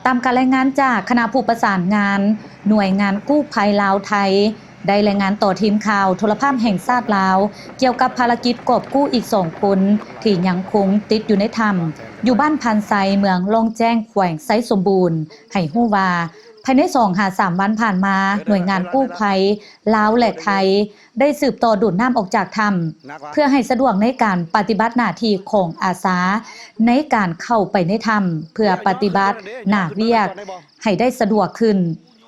ตามการรายงานจากคณะผู้ประสานงานหน่วยงานกู้ภัยลาวไทยได้รายงานต่อทีมข่าวโทรภาพแห่งชาติลาวเกี่ยวกับภารกิจกอบกู้อีก2คนที่ยังคงติดอยู่ในถ้ำอยู่บ้านพันไซเมืองลงแจ้งแขวงไซสมบูรณ์ให้ฮู้ว่าภายใน2-3 วันผ่านมาหน่วยงานกู้ภัยลาวและไทยได้สืบต่อดูดน้ำออกจากถ้ำเพื่อให้สะดวกในการปฏิบัติหน้าที่ของอาสาในการเข้าไปในถ้ำเพื่อปฏิบัติหน้าเวียกให้ได้สะดวกขึ้น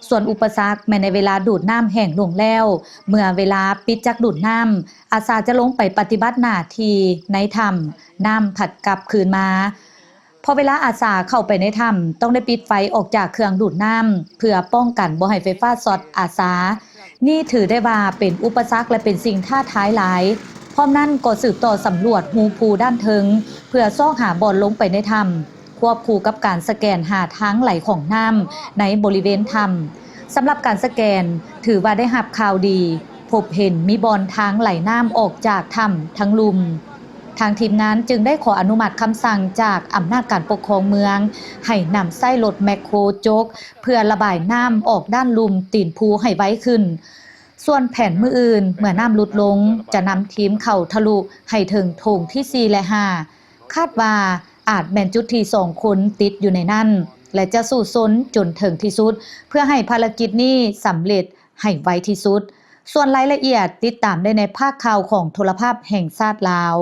ส่วนอุปสรรคแม้ในเวลาดูดน้ำแห้งลงแล้วเมื่อเวลาปิดจักดูดน้ำอาสาจะลงไปปฏิบัติหน้าที่ในถ้ำน้ำผัดกลับคืนมาพอเวลาอาสาเข้าไปในถ้ำต้องได้ปิดไฟออกจากเครื่องดูดน้ำเพื่อป้องกันบ่ให้ไฟฟ้าช็อตอาสานี่ถือได้ว่าเป็นอุปสรรคและเป็นสิ่งท้าทายหลายพร้อมนั้นก็สืบต่อสำรวจหูภูด้านเทิงเพื่อซอกหาบ่อนลงไปในถ้ำควบคู่กับการสแกนหาทางไหลของน้ำในบริเวณถ้ำสำหรับการสแกนถือว่าได้รับข่าวดีพบเห็นมีบ่อนทางไหลน้ำออกจากถ้ำทั้งลุมทางทีมงานจึงได้ขออนุมัติคำสั่งจากอำนาจการปกครองเมืองให้นำไส้รถแมคโครโจกเพื่อระบายน้ำออกด้านลุมตีนภูให้ไว้ขึ้นส่วนแผนมื้ออื่นเมื่อน้ำลดลงจะนำทีมเข้าทะลุให้ถึงโถงที่4และ5คาดว่าอาจแม่นจุดที่2คนติดอยู่ในนั้นและจะสู้ซนจนถึงที่สุดเพื่อให้ภารกิจนี้สำเร็จให้ไวที่สุดส่วนรายละเอียดติดตามได้ในภาคข่าวของโทรภาพแห่งชาติลาว